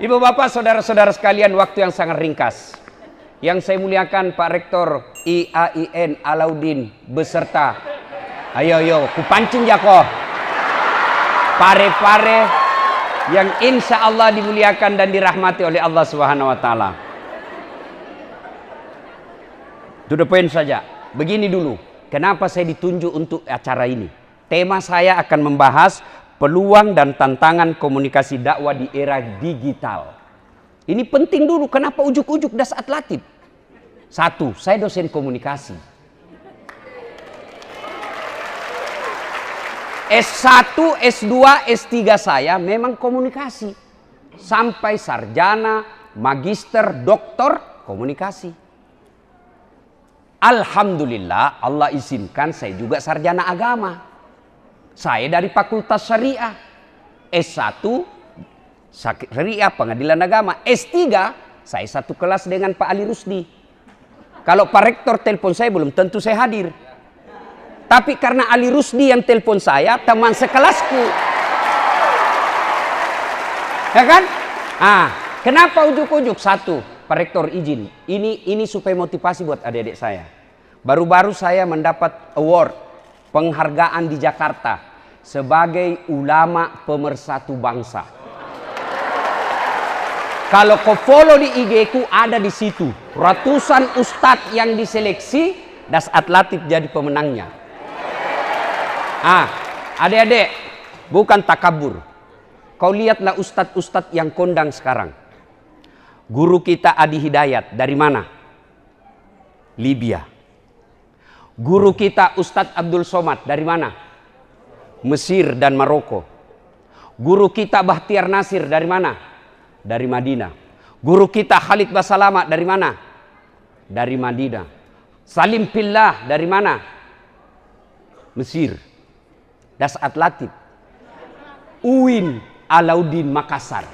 Ibu bapak saudara-saudara sekalian, waktu yang sangat ringkas. Yang saya muliakan Pak Rektor IAIN Alauddin beserta, ayo kupancing jako pare-pare yang insya Allah dimuliakan dan dirahmati oleh Allah Subhanahu Wa Taala. To the point saja. Begini dulu, kenapa saya ditunjuk untuk acara ini? Tema saya akan membahas peluang dan tantangan komunikasi dakwah di era digital. Ini penting dulu, kenapa ujuk-ujuk das atlatif? Satu, saya dosen komunikasi. S1, S2, S3 saya memang komunikasi. Sampai sarjana, magister, doktor komunikasi. Alhamdulillah Allah izinkan saya juga sarjana agama. Saya dari Fakultas Syariah. S1 Syariah Pengadilan Agama. S3 saya satu kelas dengan Pak Ali Rusdi. Kalau Pak Rektor telepon saya belum tentu saya hadir. Tapi karena Ali Rusdi yang telepon saya, teman sekelasku. Ya kan? Kenapa ujuk-ujuk? Satu, Pak Rektor izin. Ini supaya motivasi buat adik-adik saya. Baru-baru saya mendapat award penghargaan di Jakarta sebagai ulama pemersatu bangsa. Kalau kau follow di IG ku ada di situ ratusan ustadz yang diseleksi das atlatif jadi pemenangnya. Adik-adik, bukan takabur. Kau lihatlah ustadz-ustadz yang kondang sekarang. Guru kita Adi Hidayat dari mana? Libya. Guru kita Ustadz Abdul Somad dari mana? Mesir dan Maroko. Guru kita Bahtiar Nasir dari mana? Dari Madinah. Guru kita Khalid Basalama dari mana? Dari Madinah. Salim Pillah dari mana? Mesir. Das atlatif. UIN Alauddin Makassar.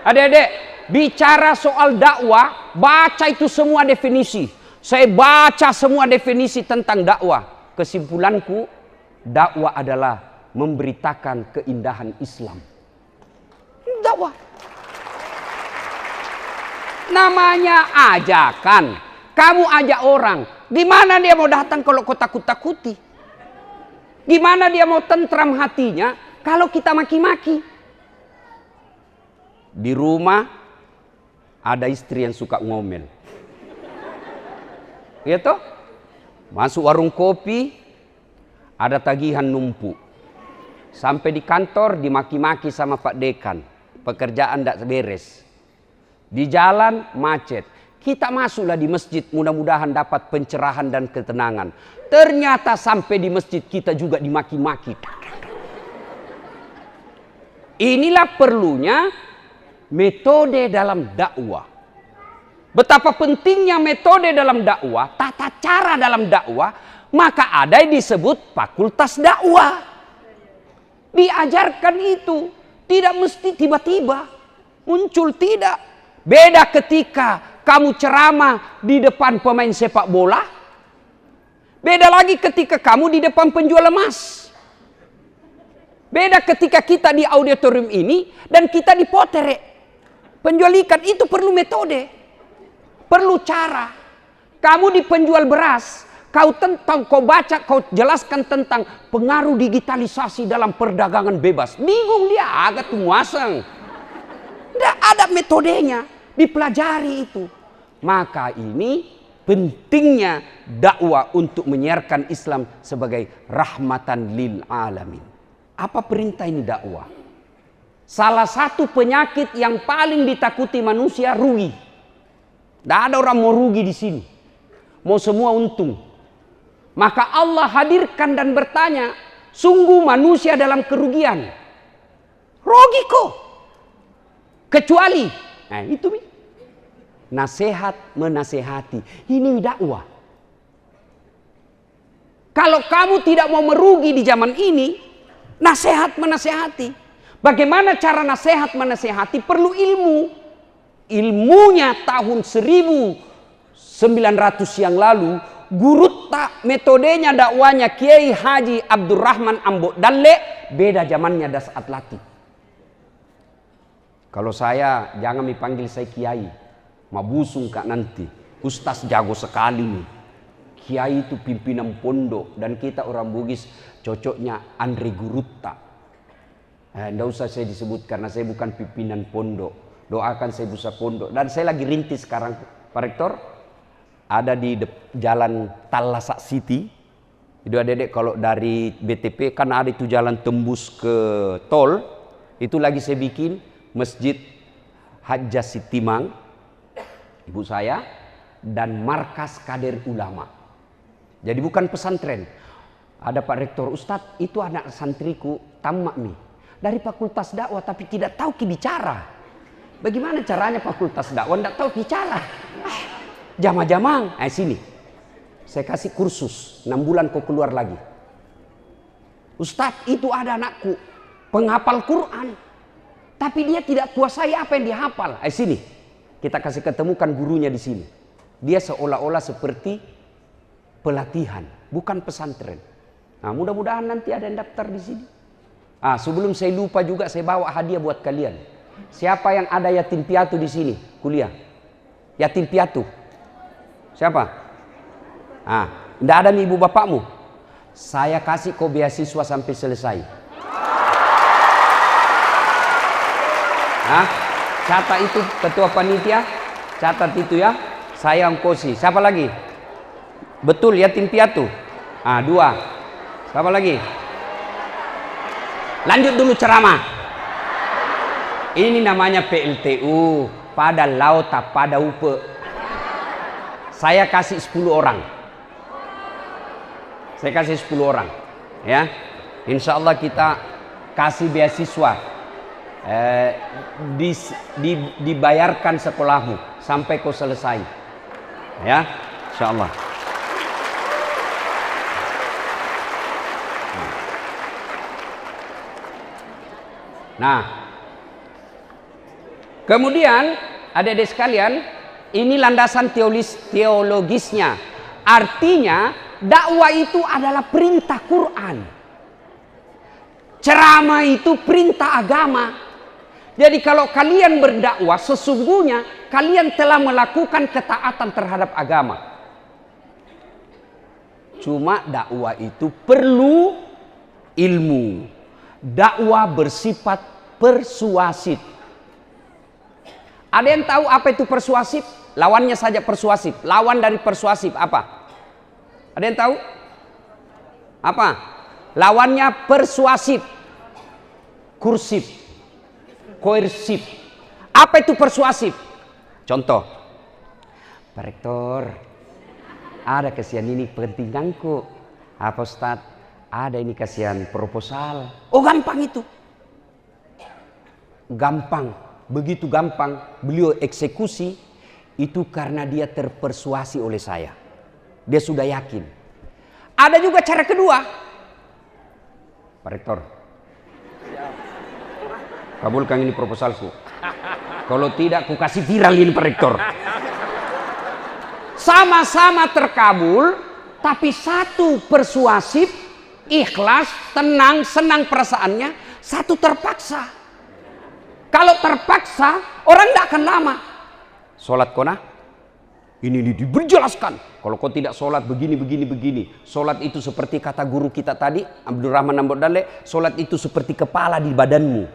Adik-adik, bicara soal dakwah, baca itu semua definisi. Saya baca semua definisi tentang dakwah. Kesimpulanku, dakwah adalah memberitakan keindahan Islam. Dakwah. Namanya ajakan. Kamu ajak orang. Gimana dia mau datang kalau kau takut-takuti? Gimana dia mau tentram hatinya kalau kita maki-maki? Di rumah ada istri yang suka ngomel. Ya toh? Masuk warung kopi ada tagihan numpuk. Sampai di kantor dimaki-maki sama Pak Dekan. Pekerjaan tidak beres. Di jalan macet. Kita masuklah di masjid, mudah-mudahan dapat pencerahan dan ketenangan. Ternyata sampai di masjid kita juga dimaki-maki. Inilah perlunya metode dalam dakwah. Betapa pentingnya metode dalam dakwah, tata cara dalam dakwah, maka ada yang disebut fakultas dakwah. Diajarkan itu, tidak mesti tiba-tiba muncul, tidak. Beda ketika kamu ceramah di depan pemain sepak bola. Beda lagi ketika kamu di depan penjual emas. Beda ketika kita di auditorium ini dan kita di potere. Penjual ikan itu perlu metode. Perlu cara. Kamu di penjual beras, kau baca, kau jelaskan tentang pengaruh digitalisasi dalam perdagangan bebas. Bingung dia, agak tumuasang. Tidak ada metodenya. Dipelajari itu. Maka ini pentingnya dakwah untuk menyiarkan Islam sebagai rahmatan lil alamin. Apa perintah ini dakwah? Salah satu penyakit yang paling ditakuti manusia rugi. Tidak ada orang mau rugi di sini. Mau semua untung. Maka Allah hadirkan dan bertanya, sungguh manusia dalam kerugian. Rugi kok. Kecuali itu nasihat menasehati. Ini dakwah. Kalau kamu tidak mau merugi di zaman ini, nasihat menasehati. Bagaimana cara nasihat menasehati? Perlu ilmu. Ilmunya tahun 1900 yang lalu Gurutta metodenya dakwanya Kiai Haji Abdurrahman Ambo Dalle beda zamannya das Atlati. Kalau saya jangan dipanggil saya Kiai, mabusung kak nanti. Ustaz jago sekali nih. Kiai itu pimpinan pondok dan kita orang Bugis cocoknya Andre Gurutta. Nggak usah saya disebut karena saya bukan pimpinan pondok. Doakan saya bisa pondok dan saya lagi rintis sekarang Pak Rektor. Ada di jalan Talasak City. Itu adik-adik kalau dari BTP kan ada itu jalan tembus ke tol. Itu lagi saya bikin Masjid Hajjah Sitimang, ibu saya, dan markas kader ulama. Jadi bukan pesantren. Ada Pak Rektor, Ustadz itu anak santriku tamak nih dari fakultas dakwah tapi tidak tahu bicara. Bagaimana caranya fakultas dakwah tidak tahu bicara? Jama-jamang, sini. Saya kasih kursus, 6 bulan kau keluar lagi. Ustadz, itu ada anakku, penghafal Quran. Tapi dia tidak kuasai apa yang dia hafal. Sini. Kita kasih ketemukan gurunya di sini. Dia seolah-olah seperti pelatihan, bukan pesantren. Nah, mudah-mudahan nanti ada yang daftar di sini. Sebelum saya lupa juga saya bawa hadiah buat kalian. Siapa yang ada yatim piatu di sini? Kuliah. Yatim piatu. Siapa? Tidak ada nih ibu bapakmu. Saya kasih kau beasiswa sampai selesai. Catat itu ketua panitia. Catat itu ya. Saya ongkosi. Siapa lagi? Betul yatim piatu. 2. Siapa lagi? Lanjut dulu ceramah. Ini namanya PLTU. Pada lauta pada upe. Saya kasih 10 orang. Saya kasih 10 orang. Ya. Insya Allah kita kasih beasiswa. Dibayarkan sekolahmu sampai kau selesai. Ya. Insya Allah. Nah. Kemudian adik-adik sekalian, ini landasan teologisnya. Artinya dakwah itu adalah perintah Quran. Ceramah itu perintah agama. Jadi kalau kalian berdakwah sesungguhnya kalian telah melakukan ketaatan terhadap agama. Cuma dakwah itu perlu ilmu. Dakwah bersifat persuasif. Ada yang tahu apa itu persuasif? Lawannya saja persuasif. Lawan dari persuasif apa? Ada yang tahu? Apa? Lawannya persuasif. Kursif. Koersif. Apa itu persuasif? Contoh. Pak Rektor, ada kasihan ini pentingkanku. Apa Ustaz? Ada ini kasihan proposal. Oh gampang itu. Gampang. Begitu gampang beliau eksekusi itu karena dia terpersuasi oleh saya. Dia sudah yakin. Ada juga cara kedua. Pak Rektor, kabulkan ini proposalku. Kalau tidak ku kasih viral ini Pak Rektor. Sama-sama terkabul, tapi satu persuasif, ikhlas, tenang, senang perasaannya, satu terpaksa. Kalau terpaksa, orang tidak akan lama. Sholat kona, ini diberjelaskan. Kalau kau tidak sholat begini. Sholat itu seperti kata guru kita tadi, Abdurrahman Ambo Dalle, sholat itu seperti kepala di badanmu.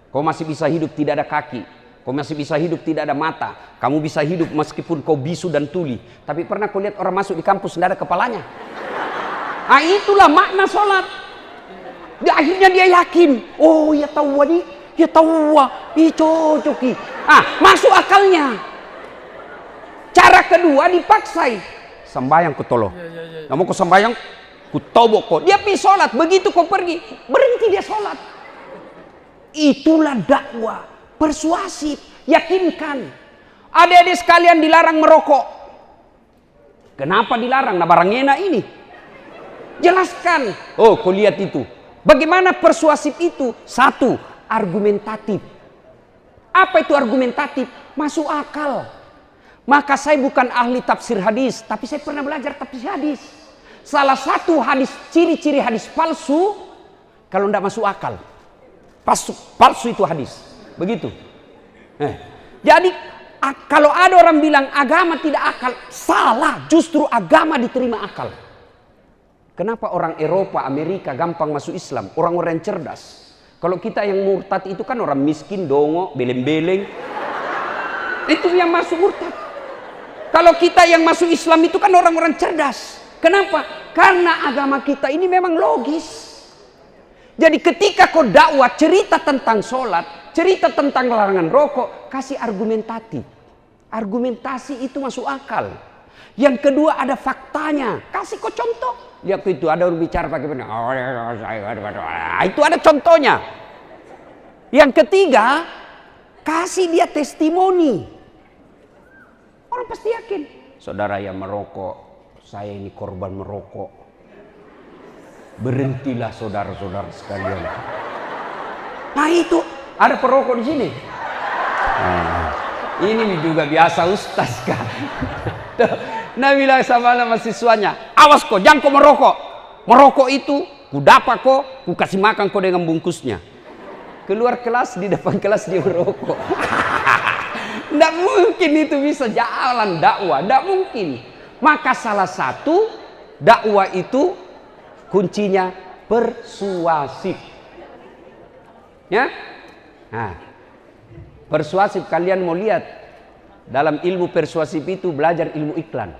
Kau masih bisa hidup tidak ada kaki. Kau masih bisa hidup tidak ada mata. Kamu bisa hidup meskipun kau bisu dan tuli. Tapi pernah kau lihat orang masuk di kampus tidak ada kepalanya? Itulah makna sholat. Akhirnya dia yakin. Oh ya tahu wadi. Ya tahu cocoki. Masuk akalnya. Cara kedua dipaksai. Sembayang ku tolong. Nggak mau kau sembayang, ku tobok kau. Dia pergi sholat. Begitu kau pergi, berhenti dia sholat. Itulah dakwah. Persuasif. Yakinkan. Adik-adik sekalian dilarang merokok. Kenapa dilarang? Nah barang enak ini. Jelaskan. Oh kau lihat itu. Bagaimana persuasif itu? Satu. Argumentatif. Apa itu argumentatif? Masuk akal. Maka saya bukan ahli tafsir hadis, tapi saya pernah belajar tafsir hadis. Salah satu hadis, ciri-ciri hadis palsu, kalau tidak masuk akal. Palsu itu hadis. Begitu. Jadi kalau ada orang bilang agama tidak akal, salah. Justru agama diterima akal. Kenapa orang Eropa, Amerika gampang masuk Islam? Orang-orang yang cerdas. Kalau kita yang murtad itu kan orang miskin, dongo, beleng-beleng. Itu yang masuk murtad. Kalau kita yang masuk Islam itu kan orang-orang cerdas. Kenapa? Karena agama kita ini memang logis. Jadi ketika kau dakwah cerita tentang sholat, cerita tentang larangan rokok, kasih argumentatif. Argumentasi itu masuk akal. Yang kedua ada faktanya. Kasih kau contoh. Lihat itu ada orang bicara pakai benar. Itu ada contohnya. Yang ketiga, kasih dia testimoni. Orang pasti yakin. Saudara yang merokok, saya ini korban merokok. Berhentilah saudara-saudara sekalian. Nah itu ada perokok di sini. Ini juga biasa ustaz kan. Nah bilang sama mahasiswanya, awas kok, jangan kau merokok. Merokok itu, ku dapat kok, ku kasih makan kau dengan bungkusnya. Keluar kelas, di depan kelas dia merokok. Tidak mungkin itu bisa jalan dakwah, tidak mungkin. Maka salah satu dakwah itu kuncinya persuasif. Ya? Nah, persuasif kalian mau lihat dalam ilmu persuasif itu belajar ilmu iklan.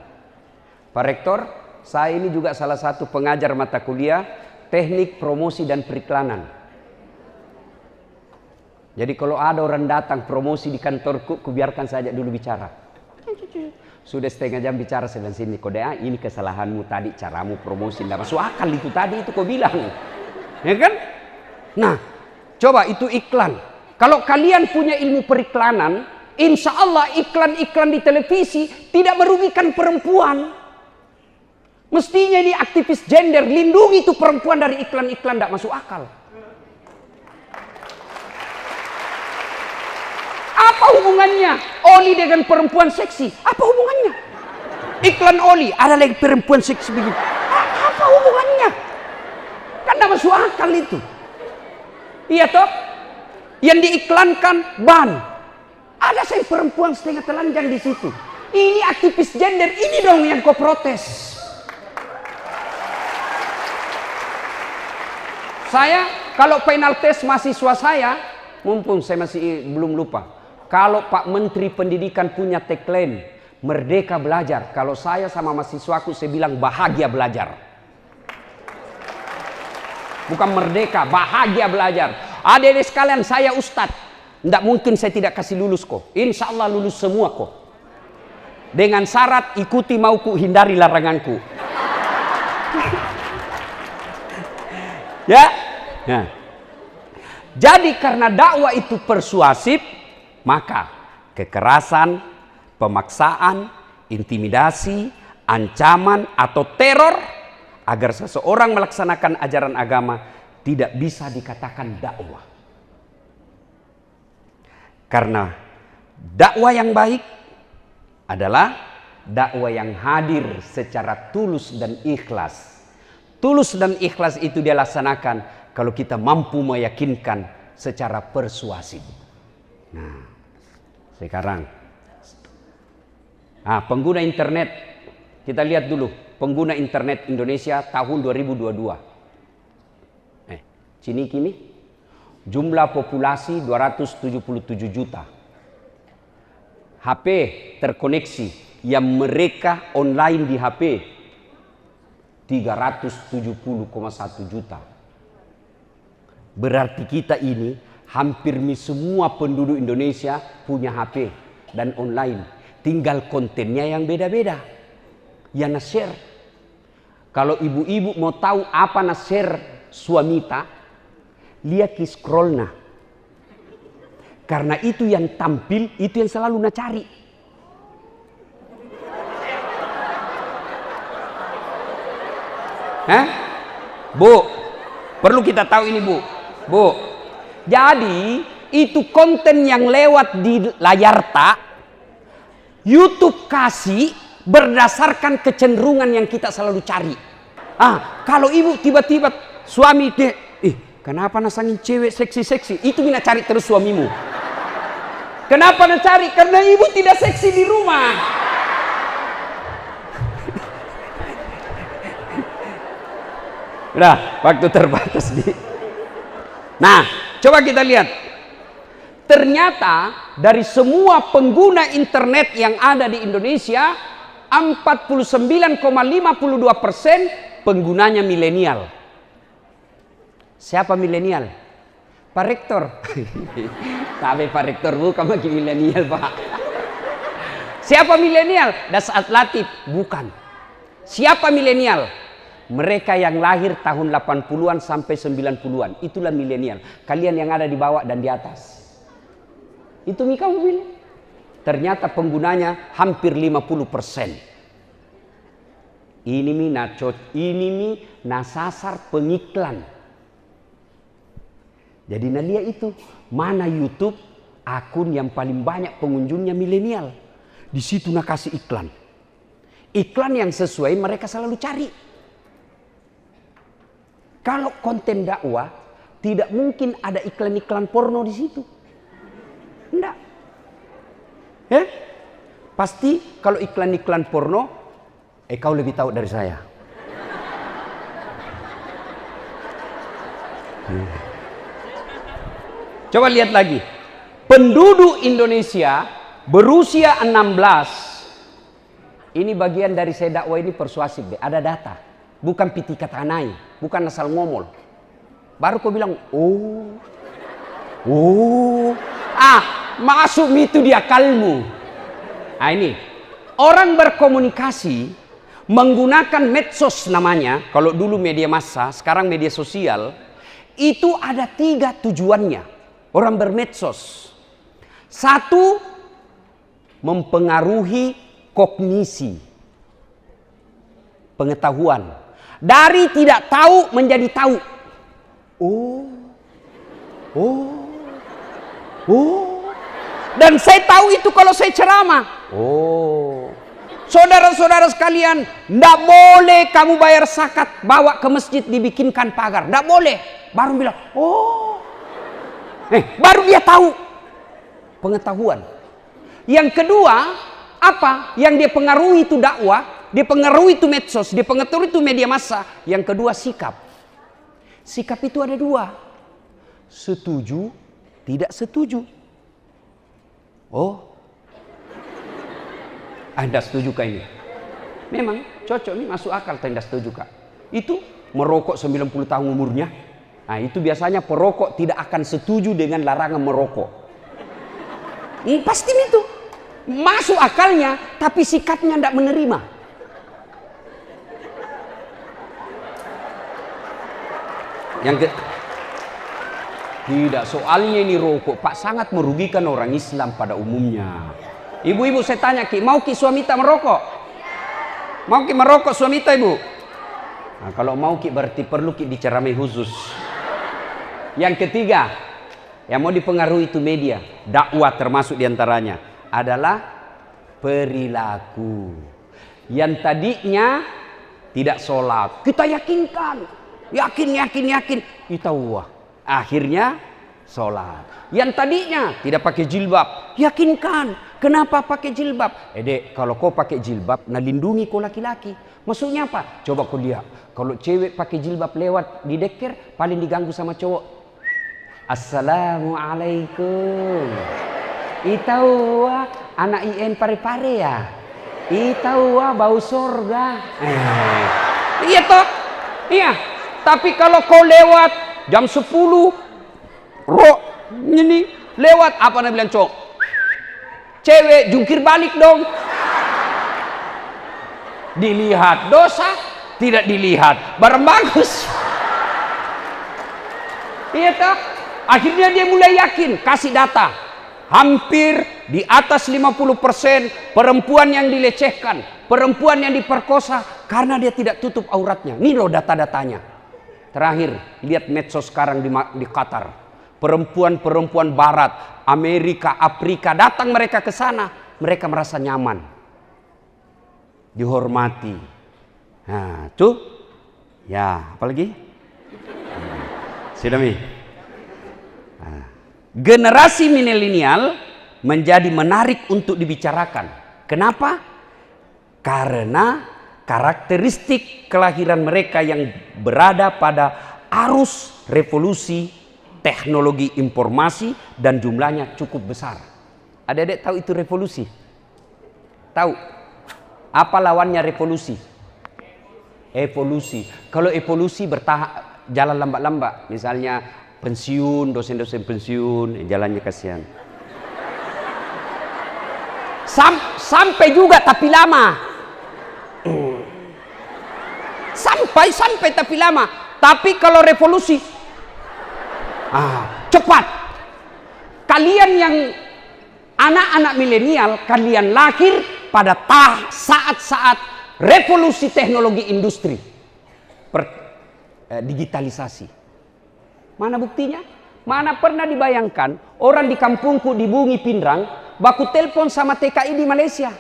Pak Rektor, saya ini juga salah satu pengajar mata kuliah teknik promosi dan periklanan. Jadi kalau ada orang datang promosi di kantorku, kubiarkan saja dulu bicara. Sudah setengah jam bicara saya sini, kode ini kesalahanmu tadi, caramu promosi tidak masuk akal itu tadi itu kau bilang, ya kan? Nah, coba itu iklan. Kalau kalian punya ilmu periklanan, insya Allah iklan-iklan di televisi tidak merugikan perempuan. Mestinya ini aktivis gender, lindungi itu perempuan dari iklan-iklan tidak masuk akal. Apa hubungannya oli dengan perempuan seksi? Apa hubungannya? Iklan oli ada lagi perempuan seksi begitu. Apa hubungannya? Kan tidak masuk akal itu. Iya toh? Yang diiklankan ban. Ada saya perempuan setengah telanjang di situ. Ini aktivis gender, ini dong yang kau protes. Saya kalau final test mahasiswa saya, mumpung saya masih belum lupa. Kalau Pak Menteri Pendidikan punya tagline merdeka belajar, kalau saya sama mahasiswaku saya bilang bahagia belajar. Bukan merdeka, bahagia belajar. Adik-adik sekalian, saya ustadz. Tidak mungkin saya tidak kasih lulus kok. Insya Allah lulus semua kok. Dengan syarat ikuti mauku, hindari laranganku. Ya? Nah. Jadi karena dakwah itu persuasif, maka kekerasan, pemaksaan, intimidasi, ancaman atau teror agar seseorang melaksanakan ajaran agama tidak bisa dikatakan dakwah. Karena dakwah yang baik adalah dakwah yang hadir secara tulus dan ikhlas. Tulus dan ikhlas itu dia laksanakan kalau kita mampu meyakinkan secara persuasif. Nah, sekarang pengguna internet, kita lihat dulu pengguna internet Indonesia tahun 2022. Sini kini jumlah populasi 277 juta. HP terkoneksi yang mereka online di HP 370,1 juta. Berarti kita ini hampir semua penduduk Indonesia punya HP dan online. Tinggal kontennya yang beda-beda. Ya share. Kalau ibu-ibu mau tahu apa share suamita, lihat di scrollnya. Karena itu yang tampil, itu yang selalu cari. Bu, perlu kita tahu ini Bu. Bu, jadi itu konten yang lewat di layar tak YouTube kasih berdasarkan kecenderungan yang kita selalu cari. Kalau ibu tiba-tiba suami dia, kenapa nasangin cewek seksi-seksi? Itu mina cari terus suamimu. Kenapa nak cari? Karena ibu tidak seksi di rumah. Udah, waktu terbatas di. Nah, coba kita lihat. Ternyata dari semua pengguna internet yang ada di Indonesia, 49,52% penggunanya milenial. Siapa milenial? Pak Rektor. Tapi Pak Rektor bukan bagi milenial, Pak. Siapa milenial? Dasat Latif, bukan. Siapa milenial? Mereka yang lahir tahun 80-an sampai 90-an. Itulah milenial. Kalian yang ada di bawah dan di atas. Itu mi kamu bilang. Ternyata penggunanya hampir 50%. Ini mi nasasar pengiklan. Jadi nalia itu mana YouTube akun yang paling banyak pengunjungnya milenial. Di situ nak kasih iklan. Iklan yang sesuai mereka selalu cari. Kalau konten dakwah tidak mungkin ada iklan-iklan porno di situ. Enggak. Ya? Pasti kalau iklan-iklan porno, kau lebih tahu dari saya. Coba lihat lagi. Penduduk Indonesia berusia 16. Ini bagian dari saya dakwah ini persuasif deh. Ada data. Bukan piti katanai. Bukan asal ngomol. Baru kau bilang, masuk itu di akalmu. Nah ini. Orang berkomunikasi menggunakan medsos namanya. Kalau dulu media massa, sekarang media sosial. Itu ada 3 tujuannya. Orang bermedsos. 1, mempengaruhi kognisi. Pengetahuan. Dari tidak tahu menjadi tahu. Dan saya tahu itu kalau saya ceramah. Saudara-saudara sekalian, tidak boleh kamu bayar zakat, bawa ke masjid dibikinkan pagar. Tidak boleh. Baru bilang, baru dia tahu. Pengetahuan. Yang kedua, apa? Yang dia pengaruhi itu dakwah, dia pengaruhi itu medsos, dia pengaruhi itu media massa. Yang kedua, sikap. Sikap itu ada 2. Setuju, tidak setuju. Anda setuju kah ini? Memang cocok nih, masuk akal. Anda setuju kah? Itu merokok 90 tahun umurnya. Nah itu biasanya perokok tidak akan setuju dengan larangan merokok. Pasti itu. Masuk akalnya, tapi sikapnya tidak menerima. Tidak, soalnya ini rokok Pak sangat merugikan orang Islam pada umumnya. Ibu-ibu saya tanya Ki, mau Ki suami tak merokok? Mau Ki merokok suami tak ibu? Nah, kalau mau Ki berarti perlu Ki diceramai khusus. Yang ketiga, yang mau dipengaruhi itu media, dakwah termasuk diantaranya adalah perilaku. Yang tadinya tidak sholat, kita yakinkan, yakin. Kita akhirnya sholat. Yang tadinya tidak pakai jilbab, yakinkan. Kenapa pakai jilbab? Dek, kalau kau pakai jilbab, nah lindungi kau laki-laki. Maksudnya apa? Coba kau lihat. Kalau cewek pakai jilbab lewat di deker, paling diganggu sama cowok. Assalamualaikum. Itau anak IN pare-pare ya. Itau bau sorga. Iya toh? Iya. Tapi kalau kau lewat jam 10 ini lewat apa namanya bilang cowok? Cewek jungkir balik dong. Dilihat dosa, tidak dilihat barang bagus. Iya toh? Akhirnya dia mulai yakin, kasih data. Hampir di atas 50% perempuan yang dilecehkan, perempuan yang diperkosa karena dia tidak tutup auratnya. Ini loh data-datanya. Terakhir, lihat medsos sekarang di Qatar. Perempuan-perempuan barat, Amerika, Afrika, datang mereka ke sana. mereka merasa nyaman, dihormati. Nah, tuh, ya, apalagi? Sudah mi. Nah, generasi milenial menjadi menarik untuk dibicarakan. Kenapa? Karena karakteristik kelahiran mereka yang berada pada arus revolusi teknologi informasi dan jumlahnya cukup besar. Adik-adik tahu itu revolusi? Tahu? Apa lawannya revolusi? Evolusi. Kalau evolusi bertahap, jalan lambat-lambat. Misalnya pensiun, dosen-dosen pensiun, jalannya kasihan. Sampai juga tapi lama. Sampai tapi lama. Tapi kalau revolusi, cepat. Kalian yang anak-anak milenial, kalian lahir pada saat-saat revolusi teknologi industri, digitalisasi. Mana buktinya? Mana pernah dibayangkan orang di kampungku di Bungi Pindrang baku telepon sama TKI di Malaysia.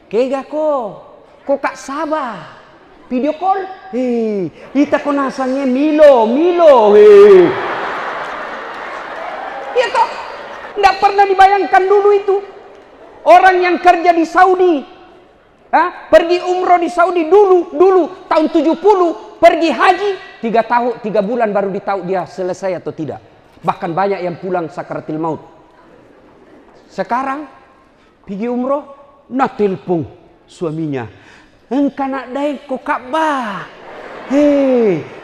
Kega ko kak Sabah video call, ita ko nasangnya Milo, iya toh, nggak pernah dibayangkan dulu itu. Orang yang kerja di Saudi, pergi umroh di Saudi dulu tahun 70, pergi haji 3 bulan baru ditahu dia selesai atau tidak. Bahkan banyak yang pulang sakaratil maut. Sekarang pergi umroh, nah telepon suaminya, engkau nak daeng ko Ka'bah,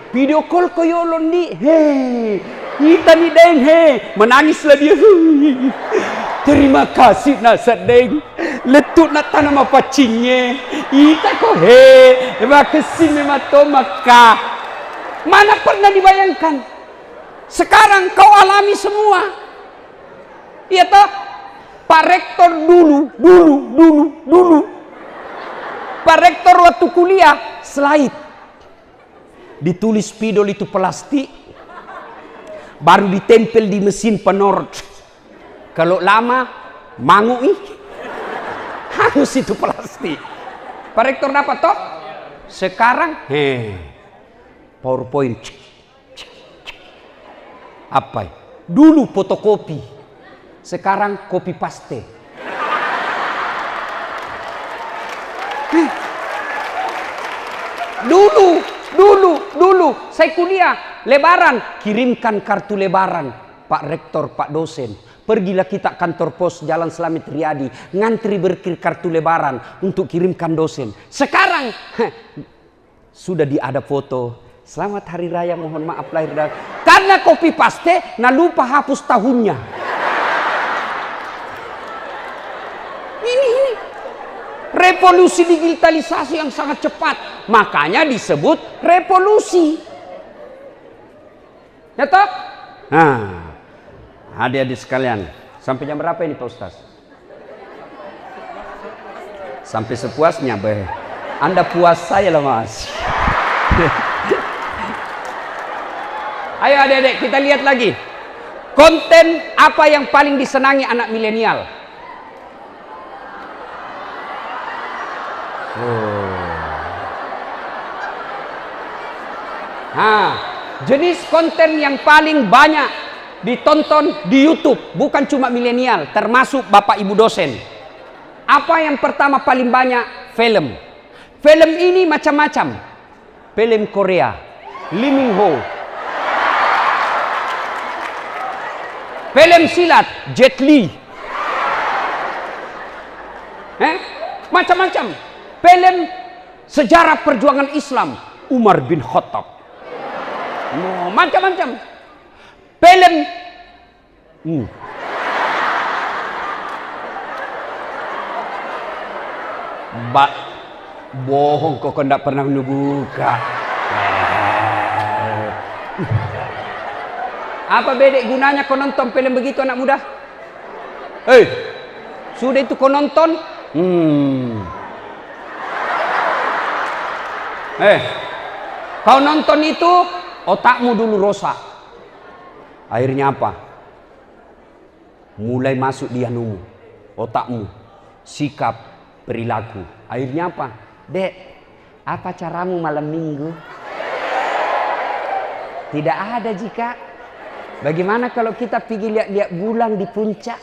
video call ko yolon di, kita ni daeng, menangislah dia, terima kasih nak sadeng, letut nak tanam apa cinye, kita ko terima kasih memato Makkah. Mana pernah dibayangkan? Sekarang kau alami semua. Iya toh? Pak Rektor dulu. Pak Rektor waktu kuliah, slide. Ditulis spidol itu plastik. Baru ditempel di mesin penort. Kalau lama, mangui. Hangus itu plastik. Pak Rektor dapat toh? Sekarang, PowerPoint. Apa? Dulu fotokopi. Sekarang copy paste. Dulu saya kuliah lebaran, kirimkan kartu lebaran Pak Rektor, Pak dosen. Pergilah kita kantor pos Jalan Slamet Riyadi, ngantri berkir kartu lebaran untuk kirimkan dosen. Sekarang sudah ada foto. Selamat hari raya, mohon maaf lahir dan karena copy paste, nah lupa hapus tahunnya. Ini revolusi digitalisasi yang sangat cepat, makanya disebut revolusi. Ya toh? Nah, adik-adik sekalian, sampai jam berapa ini Pak Ustaz? Sampai sepuasnya, be. Anda puas, saya lah Mas. Ayo adik-adik, kita lihat lagi. Konten apa yang paling disenangi anak milenial? Jenis konten yang paling banyak ditonton di YouTube, bukan cuma milenial, termasuk Bapak Ibu dosen. Apa yang pertama paling banyak? Film. Film ini macam-macam. Film Korea, Lee Min Ho. Film silat, Jet Li. Macam-macam. Film sejarah perjuangan Islam, Umar bin Khattab. Macam-macam. Film bohong kok tidak pernah buka. Apa bedek gunanya kau nonton film begitu anak muda? Sudah itu kau nonton? Kau nonton itu, otakmu dulu rosak. Akhirnya apa? Mulai masuk di anumu, otakmu. sikap, perilaku. Akhirnya apa? Dek, apa caramu malam minggu? Tidak ada jika. Bagaimana kalau kita pergi lihat-lihat bulan di puncak?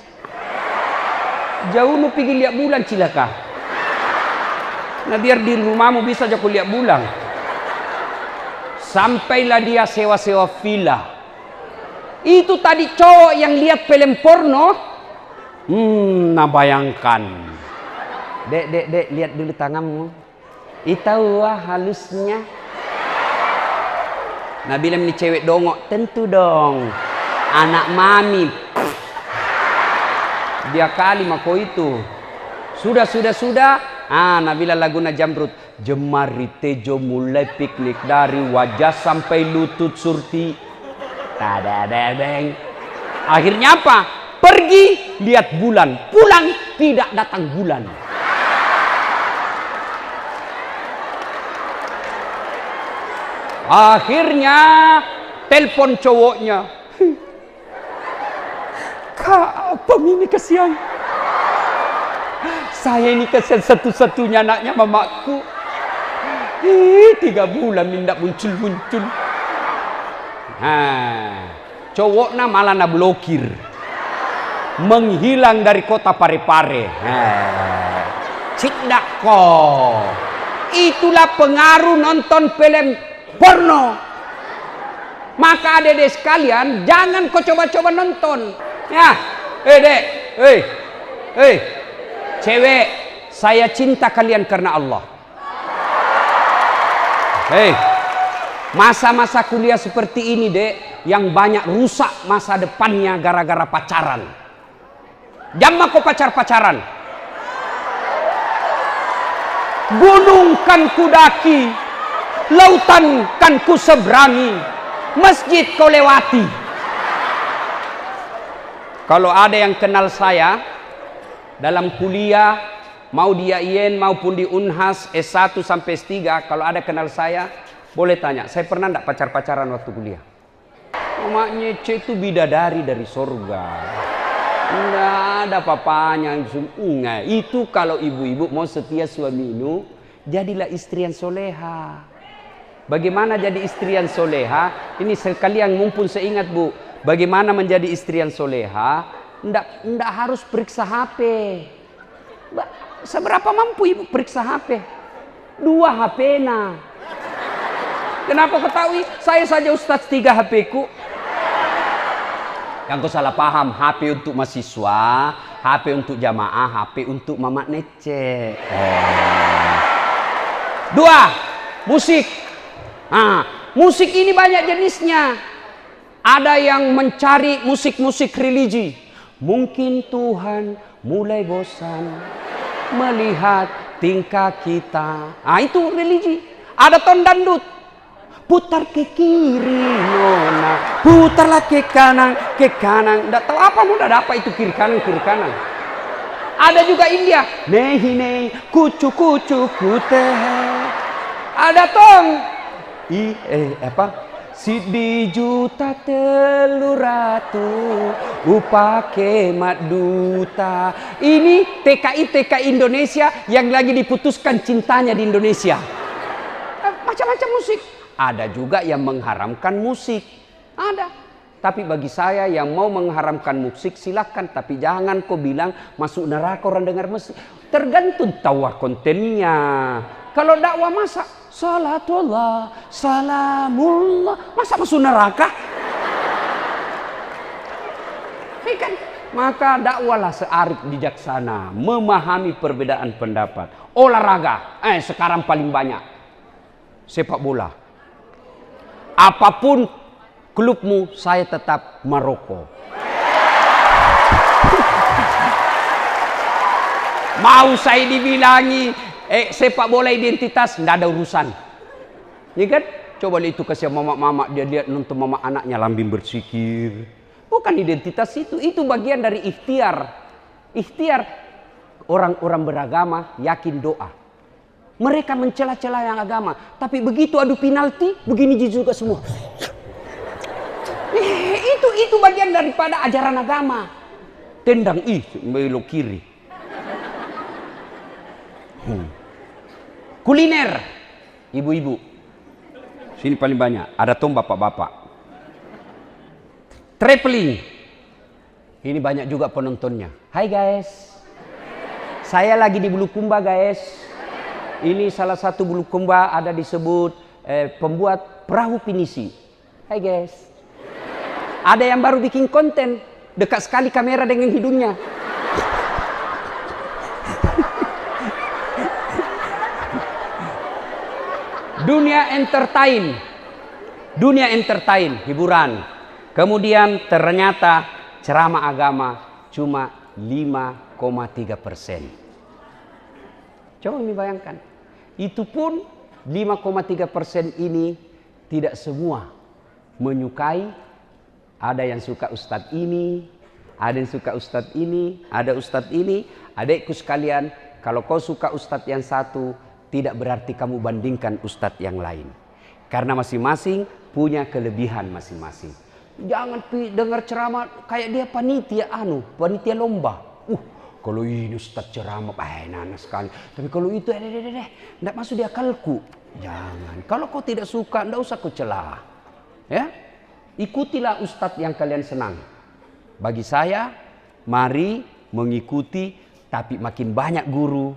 Jauh mau pergi lihat bulan cilaka. Nah biar di rumahmu bisa aku lihat bulan. Sampailah dia sewa-sewa villa. Itu tadi cowok yang lihat film porno. Nah bayangkan. Dek, lihat dulu tanganmu. Itu halusnya. Nah bila ini cewek dongok, tentu dong. Anak mami. Dia kali mako itu. Sudah. Nabila Laguna Jamrut. Jemari Tejo mulai piknik dari wajah sampai lutut surti. Tadadadeng. Akhirnya apa? Pergi lihat bulan. Pulang tidak datang bulan. Akhirnya telepon cowoknya. Kak, apa ini kasihan? Saya ini kasihan satu-satunya anaknya mamaku. 3 bulan tidak muncul. Cowoknya malah na blokir. Menghilang dari kota Parepare. Cindak kok. Itulah pengaruh nonton film porno. Maka adik-adik sekalian, jangan kau coba-coba nonton. Ya, dek, cewek, saya cinta kalian karena Allah. Masa-masa kuliah seperti ini, dek, yang banyak rusak masa depannya gara-gara pacaran. Jangan kau pacaran. Gunung kan kudaki, lautan kan ku seberangi, masjid kau lewati. Kalau ada yang kenal saya dalam kuliah, mau di IAIN maupun di Unhas S1 sampai S3, kalau ada kenal saya, boleh tanya, saya pernah enggak pacaran waktu kuliah? Mamanya C itu bidadari dari surga. Enggak ada papanya. Itu kalau ibu-ibu mau setia suamimu, jadilah istri yang soleha. Bagaimana jadi istri yang soleha? Ini sekalian mumpun saya ingat, Bu. Bagaimana menjadi istri yang soleha? Ndak harus periksa HP. Seberapa mampu ibu periksa HP? 2 HP nah. Kenapa ketahui? Saya saja Ustadz 3 HP ku. Yang kau salah paham, HP untuk mahasiswa, HP untuk jamaah, HP untuk mamak nece. 2, musik. Musik ini banyak jenisnya. Ada yang mencari musik-musik religi. Mungkin Tuhan mulai bosan melihat tingkah kita. Itu religi. Ada ton dangdut. Putar ke kiri nona, putarlah ke kanan. Nggak tahu apa mudah apa itu kiri kanan. Ada juga India. Nehi kucu kute. Ada tong. Sidi juta telur ratu upake maduta. Ini TKI Indonesia yang lagi diputuskan cintanya di Indonesia. Macam-macam musik. Ada juga yang mengharamkan musik. Ada. Tapi bagi saya yang mau mengharamkan musik silakan, tapi jangan kau bilang masuk neraka orang dengar musik. Tergantung tahu kontennya. Kalau dakwah masa salatullah, salamullah, masa masuk neraka? Kan? Maka dakwalah searif bijaksana, memahami perbedaan pendapat. Olahraga, sekarang paling banyak sepak bola. Apapun klubmu, saya tetap Maroko. Mau saya dibilangi sepak bola identitas, nggak ada urusan. Ya kan? Coba lihat itu kasih mama dia lihat nonton mama anaknya lambing bersikir. Bukan identitas itu bagian dari ikhtiar. Ikhtiar orang-orang beragama yakin doa. Mereka mencela-cela yang agama, tapi begitu adu penalti, begini juga semua. Itu bagian daripada ajaran agama. Tendang belok kiri. Kuliner, ibu-ibu. Sini paling banyak. Ada tom bapak-bapak. Traveling. Ini banyak juga penontonnya. Hai guys. Saya lagi di Bulukumba guys. Ini salah satu Bulukumba ada disebut pembuat perahu pinisi. Hai guys. Ada yang baru bikin konten. Dekat sekali kamera dengan hidungnya. Dunia entertain, hiburan. Kemudian ternyata ceramah agama cuma 5,3%. Coba bayangkan. Itu pun 5,3% ini tidak semua menyukai. Ada yang suka ustadz ini, ada yang suka ustadz ini, ada ustadz ini. Adikku sekalian, kalau kau suka ustadz yang satu, tidak berarti kamu bandingkan ustadz yang lain. Karena masing-masing punya kelebihan masing-masing. Jangan dengar ceramah kayak dia panitia lomba. Kalau ini ustadz ceramah, nanas sekali. Tapi kalau itu, tidak masuk di akalku. Jangan. Kalau kau tidak suka, tidak usah kau celah. Ya, ikutilah ustadz yang kalian senang. Bagi saya, mari mengikuti. Tapi makin banyak guru,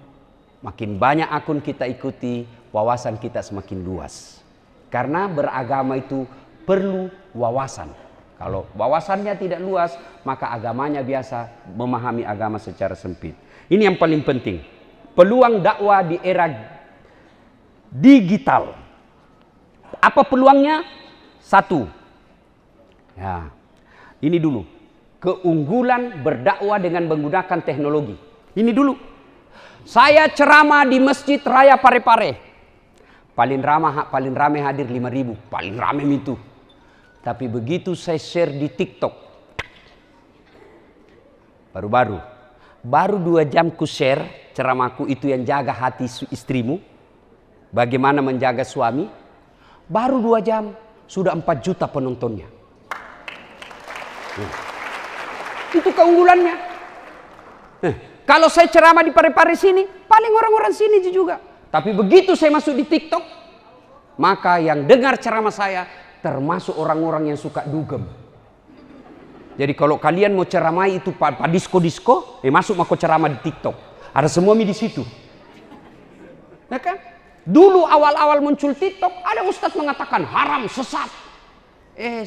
makin banyak akun kita ikuti, wawasan kita semakin luas. Karena beragama itu perlu wawasan. Kalau wawasannya tidak luas, maka agamanya biasa memahami agama secara sempit. Ini yang paling penting. Peluang dakwah di era digital. Apa peluangnya? Satu. Ya, ini dulu. Keunggulan berdakwah dengan menggunakan teknologi. Ini dulu. Saya ceramah di Masjid Raya Parepare. Paling ramai hadir 5.000. Paling ramai itu. Tapi begitu saya share di TikTok. Baru 2 jam ku share ceramahku itu yang jaga hati istrimu. Bagaimana menjaga suami. Baru 2 jam sudah 4 juta penontonnya. Itu keunggulannya. Kalau saya ceramah di Parepare sini, paling orang-orang sini juga. Tapi begitu saya masuk di TikTok, maka yang dengar ceramah saya termasuk orang-orang yang suka dugem. Jadi kalau kalian mau ceramah itu pada disco-disco, masuk mau ceramah di TikTok. Ada semua di situ. Ya kan? Dulu awal-awal muncul TikTok, ada ustaz mengatakan haram, sesat.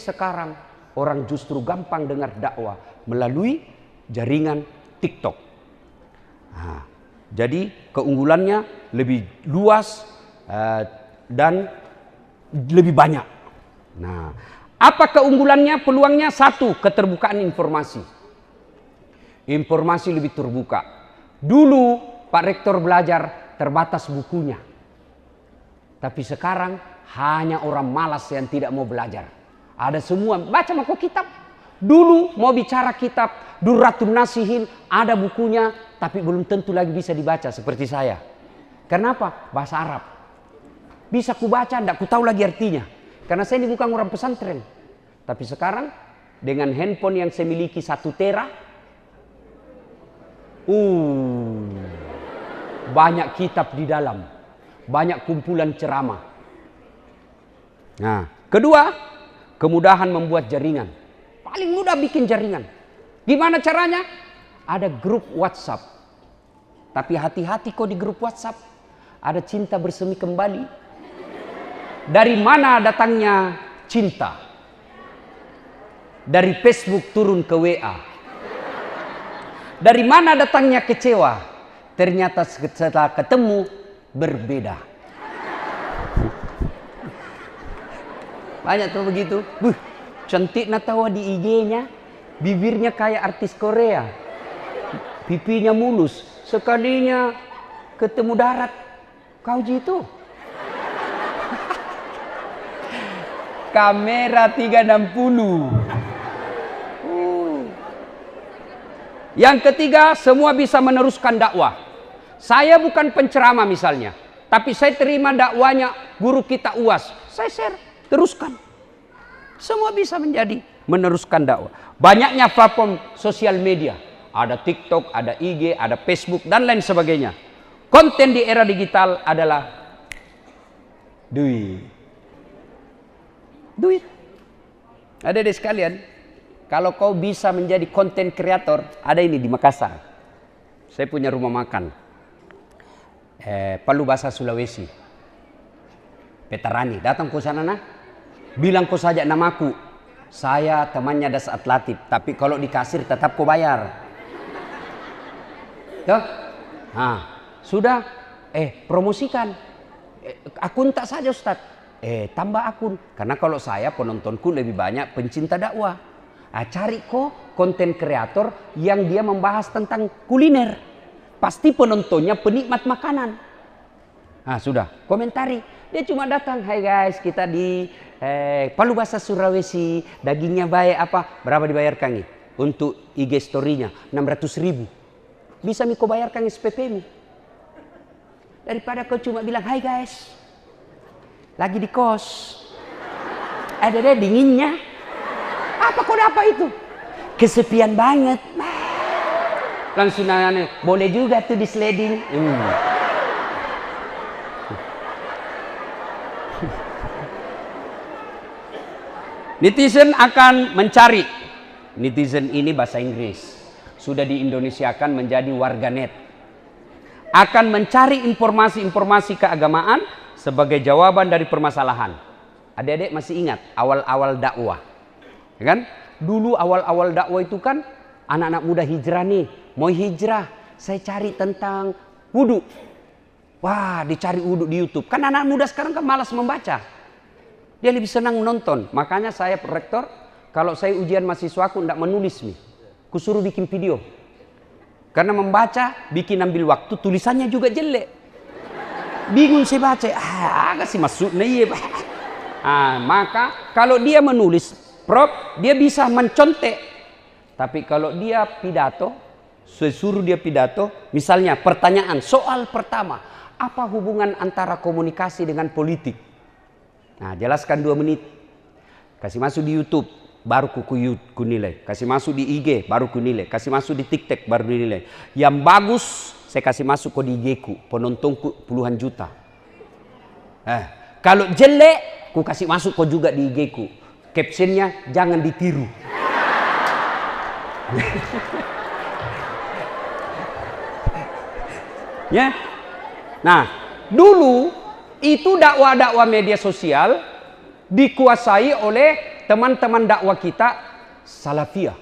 Sekarang orang justru gampang dengar dakwah melalui jaringan TikTok. Nah, jadi keunggulannya lebih luas dan lebih banyak. Nah, apa keunggulannya? Peluangnya satu, keterbukaan informasi. Informasi lebih terbuka. Dulu Pak Rektor belajar terbatas bukunya. Tapi sekarang hanya orang malas yang tidak mau belajar. Ada semua, baca mako kitab. Dulu mau bicara kitab Durratun Nasihin, ada bukunya, tapi belum tentu lagi bisa dibaca seperti saya. Kenapa? Bahasa Arab. Bisa ku baca, tidak ku tahu lagi artinya. Karena saya ini bukan orang pesantren. Tapi sekarang dengan handphone yang saya miliki 1 tera, banyak kitab di dalam, banyak kumpulan ceramah. Nah, kedua, kemudahan membuat jaringan. Paling mudah bikin jaringan. Gimana caranya? Ada grup WhatsApp. Tapi hati-hati kok di grup WhatsApp. Ada cinta bersemi kembali. Dari mana datangnya cinta? Dari Facebook turun ke WA. Dari mana datangnya kecewa? Ternyata setelah ketemu berbeda. Banyak tuh begitu. Cantik natawa di IG-nya. Bibirnya kayak artis Korea. Pipinya mulus. Sekalinya ketemu darat. Kau gitu. Kamera 360. Yang ketiga, semua bisa meneruskan dakwah. Saya bukan penceramah misalnya. Tapi saya terima dakwanya guru kita UAS. Saya share, teruskan. Semua bisa menjadi meneruskan dakwah. Banyaknya platform sosial media. Ada TikTok, ada IG, ada Facebook, dan lain sebagainya. Konten di era digital adalah duit. Duit. Adik-adik sekalian, kalau kau bisa menjadi konten kreator, ada ini di Makassar. Saya punya rumah makan. Palu Bahasa Sulawesi. Petarani, datang ke sana nah. Bilang kau saja namaku. Saya temannya Das Atlatif, tapi kalau di kasir tetap kau bayar. Tuh. Nah, sudah promosikan. Akun tak saja Ustaz. Tambah akun. Karena kalau saya penontonku lebih banyak pencinta dakwah. Cari kok konten kreator yang dia membahas tentang kuliner. Pasti penontonnya penikmat makanan. Nah sudah, komentari. Dia cuma datang, hai guys, kita di Palu Bahasa Sulawesi, dagingnya baik apa? Berapa dibayarkan nih? Untuk IG story-nya 600.000. Bisa Miko bayarkan SPP-mu. Daripada kau cuma bilang, hai guys, lagi di kos. Ada deh dinginnya. Apa kau dapat itu? Kesepian banget. Langsung nanya, boleh juga tuh di sliding. Netizen akan mencari. Netizen ini bahasa Inggris. Sudah diindonesiakan menjadi warganet. Akan mencari informasi-informasi keagamaan sebagai jawaban dari permasalahan. Adik-adik masih ingat awal-awal dakwah. Ya kan? Dulu awal-awal dakwah itu kan anak-anak muda hijrah nih. Mau hijrah, saya cari tentang wudhu. Wah, dicari wudhu di YouTube. Kan anak muda sekarang kan malas membaca. Dia lebih senang nonton. Makanya saya rektor, kalau saya ujian mahasiswaku tidak menulis nih. Kusuruh bikin video. Karena membaca, bikin ambil waktu, tulisannya juga jelek. Bingung saya baca. Kasih masuk nih. Maka kalau dia menulis, Prof, dia bisa mencontek. Tapi kalau dia pidato, saya suruh dia pidato, misalnya pertanyaan, soal pertama, apa hubungan antara komunikasi dengan politik? Nah, jelaskan 2 menit. Kasih masuk di YouTube, baru ku nilai. Kasih masuk di IG, baru ku nilai. Kasih masuk di TikTok, baru dinilai. Yang bagus, saya kasih masuk ke IG ku, penontonku puluhan juta. Kalau jelek, ku kasih masuk kok juga di IG ku. Captionnya, jangan ditiru. Ya. Nah, dulu itu dakwah-dakwah media sosial dikuasai oleh teman-teman dakwah kita Salafiyah.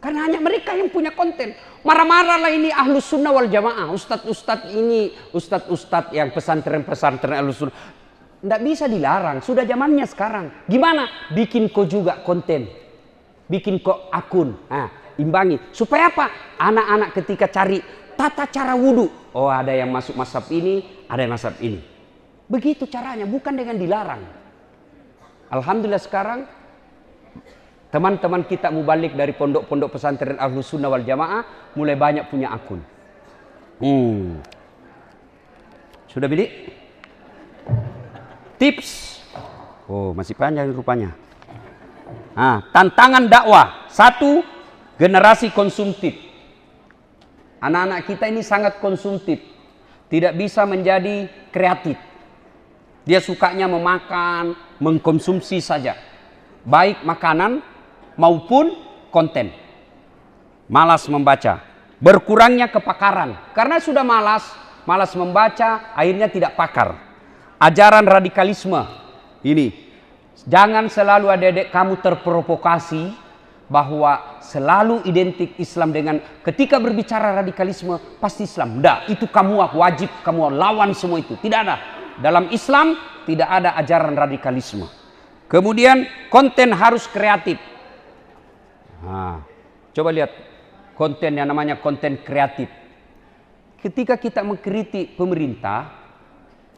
Karena hanya mereka yang punya konten. Marah-marahlah ini Ahlus Sunnah wal Jamaah. Ustadz-ustadz ini, ustadz-ustadz yang pesantren-pesantren Ahlus Sunnah. Tidak bisa dilarang, sudah zamannya sekarang. Gimana? Bikin kok juga konten. Bikin kok akun. Nah, imbangi. Supaya apa? Anak-anak ketika cari tata cara wudhu. Oh, ada yang masuk mazhab ini, ada yang mazhab ini. Begitu caranya, bukan dengan dilarang. Alhamdulillah sekarang teman-teman kita mubalik dari pondok-pondok pesantren Ahlus Sunnah wal Jamaah mulai banyak punya akun. Sudah bilik? Tips. Oh, masih panjang rupanya. Tantangan dakwah. 1, generasi konsumtif. Anak-anak kita ini sangat konsumtif. Tidak bisa menjadi kreatif. Dia sukanya memakan, mengkonsumsi saja. Baik makanan maupun konten. Malas membaca. Berkurangnya kepakaran. Karena sudah malas membaca, akhirnya tidak pakar. Ajaran radikalisme. Ini. Jangan selalu adik-adik kamu terprovokasi bahwa selalu identik Islam dengan ketika berbicara radikalisme pasti Islam. Tidak, itu kamu wajib, kamu lawan semua itu. Tidak ada. Dalam Islam tidak ada ajaran radikalisme. Kemudian konten harus kreatif. Coba lihat konten yang namanya konten kreatif. Ketika kita mengkritik pemerintah,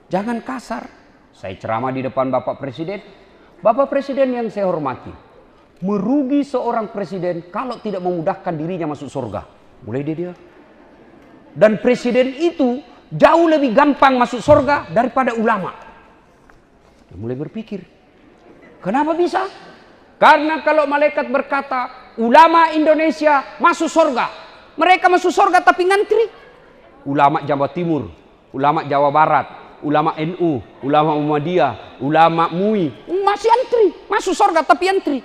jangan kasar. Saya ceramah di depan Bapak Presiden. Bapak Presiden yang saya hormati, merugi seorang presiden kalau tidak memudahkan dirinya masuk surga. Mulai dia. Dan presiden itu jauh lebih gampang masuk surga daripada ulama. Dia mulai berpikir, kenapa bisa? Karena kalau malaikat berkata, ulama Indonesia masuk surga, mereka masuk surga tapi ngantri. ulama Jawa Timur, ulama Jawa Barat, ulama NU, ulama Muhammadiyah, ulama MUI, masih antri, masuk surga tapi antri.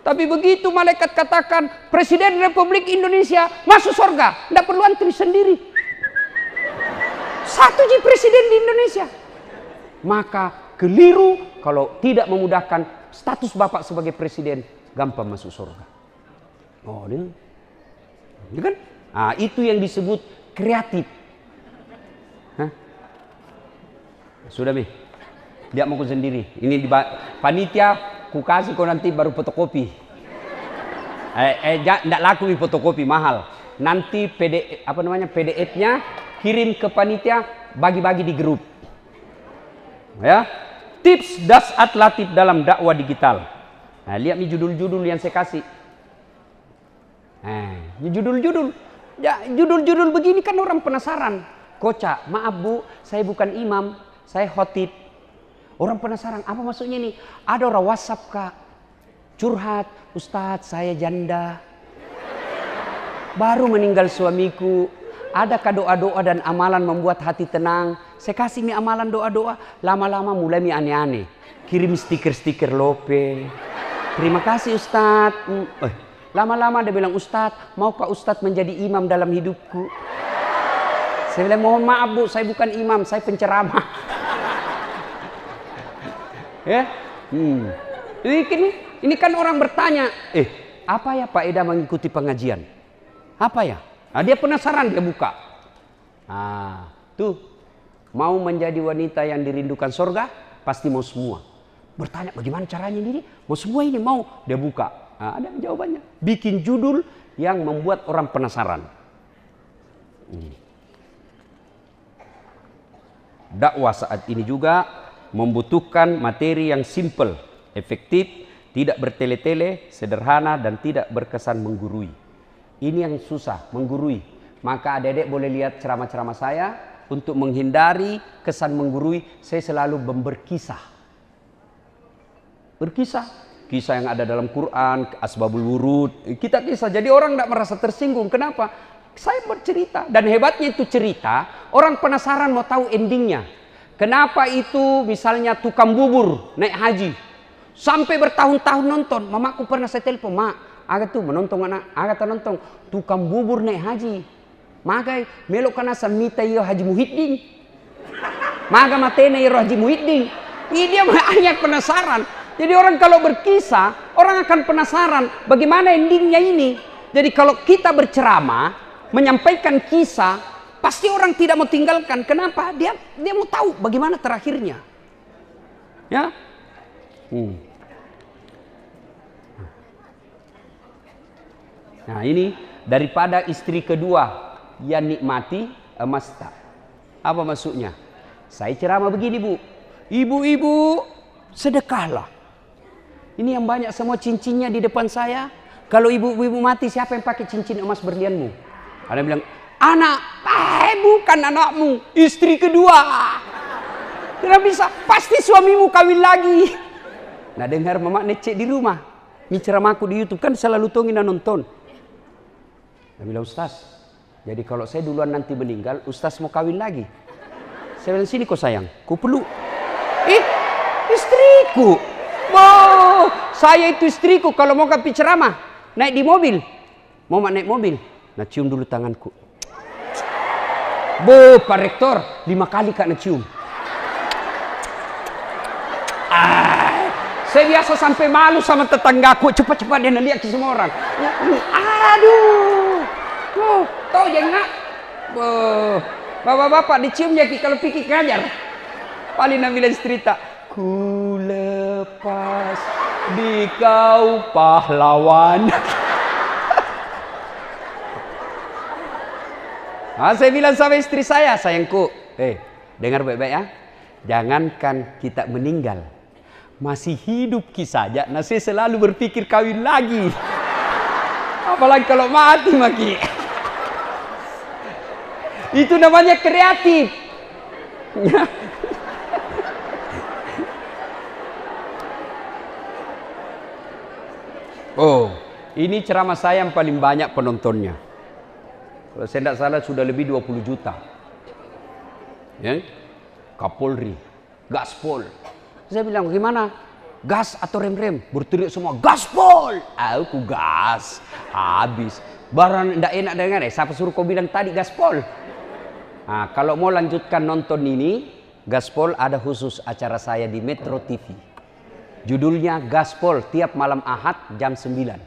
Tapi begitu malaikat katakan Presiden Republik Indonesia masuk surga, tidak perlu antri sendiri. Satu ji presiden di Indonesia. Maka keliru kalau tidak memudahkan status Bapak sebagai presiden, gampang masuk surga. Oh, ini kan? Nah, itu yang disebut kreatif. Hah? Sudah Mi, dia mau ku sendiri. Ini di panitia ku kasih kau nanti baru fotokopi. Tidak laku di fotokopi, mahal. Nanti PDF-nya kirim ke panitia, bagi-bagi di grup. Ya, tips dasat latif dalam dakwah digital. Nah, lihat nih judul-judul yang saya kasih. Nah, ini judul-judul. Ya, judul-judul begini kan orang penasaran. Kocak, maaf Bu, saya bukan imam, saya khotib. Orang penasaran, apa maksudnya nih? Ada orang WhatsApp Kak, curhat, Ustadz saya janda, baru meninggal suamiku. Adakah doa-doa dan amalan membuat hati tenang? Saya kasih mi amalan doa-doa, lama-lama mulai mi aneh-aneh. Kirim stiker-stiker lope. Terima kasih Ustadz. Lama-lama dia bilang, Ustadz, maukah Ustadz menjadi imam dalam hidupku? Saya bilang, mohon maaf Bu, saya bukan imam, saya penceramah. Ya, ini kan orang bertanya, apa ya Pak Eda mengikuti pengajian? Apa ya? Nah, dia penasaran, dia buka. Nah, tuh mau menjadi wanita yang dirindukan surga, pasti mau semua. Bertanya bagaimana caranya ini? Mau semua ini mau, dia buka. Nah, ada jawabannya. Bikin judul yang membuat orang penasaran. Dakwah saat ini juga membutuhkan materi yang simple, efektif, tidak bertele-tele, sederhana, dan tidak berkesan menggurui. Ini yang susah, menggurui. Maka adik-adik boleh lihat ceramah-ceramah saya. Untuk menghindari kesan menggurui, saya selalu berkisah. Berkisah. Kisah yang ada dalam Quran, asbabul wurud. Kita kisah, jadi orang tidak merasa tersinggung. Kenapa? Saya bercerita. Dan hebatnya itu cerita, orang penasaran mau tahu endingnya. Kenapa itu misalnya tukang bubur naik haji. Sampai bertahun-tahun nonton. Mamaku pernah saya telepon, Mak. Aga tuh menonton anak, aga nonton tukang bubur naik haji. Maka melok kana samita iyo Haji Muhyiddin. Maka matena iyo Haji Muhyiddin. Ini dia banyak penasaran. Jadi orang kalau berkisah, orang akan penasaran bagaimana endingnya ini. Jadi kalau kita berceramah, menyampaikan kisah, pasti orang tidak mau tinggalkan. Kenapa? Dia mau tahu bagaimana terakhirnya. Ya. Nah ini daripada istri kedua yang nikmati emas tak. Apa maksudnya? Saya ceramah begini Bu, ibu-ibu sedekahlah. Ini yang banyak semua cincinnya di depan saya. Kalau ibu-ibu mati siapa yang pakai cincin emas berlianmu? Ada bilang anak, bukan anakmu, istri kedua. Tidak bisa, pasti suamimu kawin lagi. Nah dengar mama necek di rumah, ini ceramahku di YouTube kan selalu tongin nonton. Dia bilang, Ustaz, jadi kalau saya duluan nanti meninggal, Ustaz mau kawin lagi. Saya bilang, sini kok sayang, ku perlu. Istriku. Oh, saya itu istriku kalau mau pergi ceramah, naik di mobil. Mau naik mobil, nah cium dulu tanganku. Pak Rektor, 5 kali Kak nak cium. Saya biasa sampai malu sama tetanggaku, cepat-cepat dia lihat ke semua orang. Aduh. Tahu jangan bapak-bapak dicium ya kalau pikir ngajar. Paling bilang cerita, ku lepas di kau pahlawan. Saya bilang sama istri saya, sayangku, dengar baik-baik ya, jangankan kita meninggal, masih hidup saja, nah saya selalu berpikir kawin lagi. Apalagi kalau mati maki. Itu namanya kreatif. Oh, ini ceramah saya yang paling banyak penontonnya. Kalau saya tidak salah sudah lebih 20 juta. Ya? Kapolri, gaspol. Saya bilang, gimana? Gas atau rem-rem? Berteriak semua, gaspol! Aku gas. Habis. Barang tidak enak dengar, siapa suruh kau bilang tadi gaspol? Nah, kalau mau lanjutkan nonton ini, gaspol ada khusus acara saya di Metro TV. Judulnya Gaspol, tiap malam Ahad jam 9.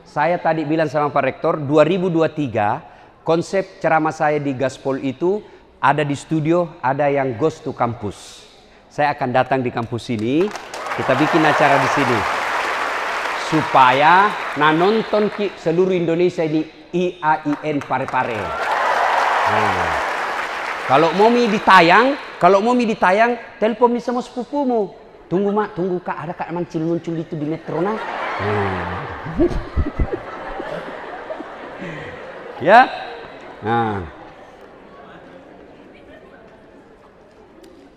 Saya tadi bilang sama Pak Rektor, 2023 konsep ceramah saya di Gaspol itu ada di studio, ada yang Ghost to Campus. Saya akan datang di kampus ini, kita bikin acara di sini. Supaya nonton seluruh Indonesia ini IAIN pare-pare. Nah, kalau mau ditayang, telepon nih sama sepupumu. Tunggu mak, tunggu kak, ada kak muncul itu di Metro nah. Ya. Nah.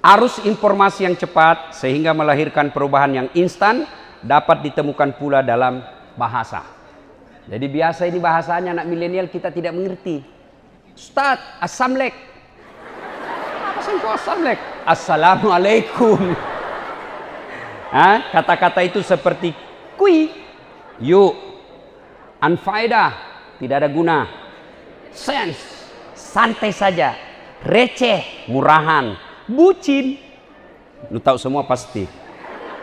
Arus informasi yang cepat sehingga melahirkan perubahan yang instan dapat ditemukan pula dalam bahasa. Jadi biasa ini bahasanya anak milenial kita tidak mengerti. Ustaz, assamlek. Apa sih kok assamlek? Assalamualaikum. Kata-kata itu seperti kui, yuk, anfaedah, tidak ada guna. Sense, santai saja. Receh, murahan. Bucin, lu tahu semua pasti.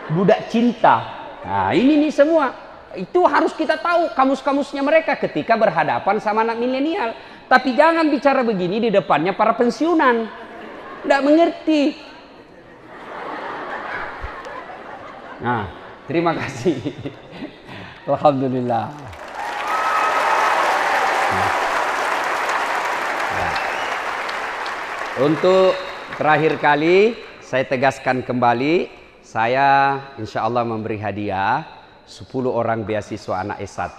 Budak cinta. Nah ini nih semua. Itu harus kita tahu kamus-kamusnya mereka ketika berhadapan sama anak milenial. Tapi jangan bicara begini di depannya para pensiunan. Tidak mengerti. Nah, terima kasih. Alhamdulillah. Untuk terakhir kali saya tegaskan kembali, saya insya Allah memberi hadiah 10 orang beasiswa anak S1.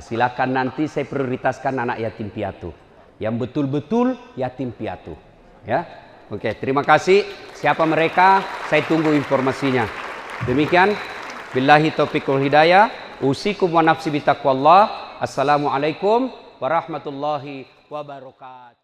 Silakan nanti saya prioritaskan anak yatim piatu, yang betul-betul yatim piatu. Ya, oke, terima kasih. Siapa mereka? Saya tunggu informasinya. Demikian, billahi taufiq wal hidayah. Usikum wa nafsi bitaqwallah. Assalamualaikum warahmatullahi wabarakatuh.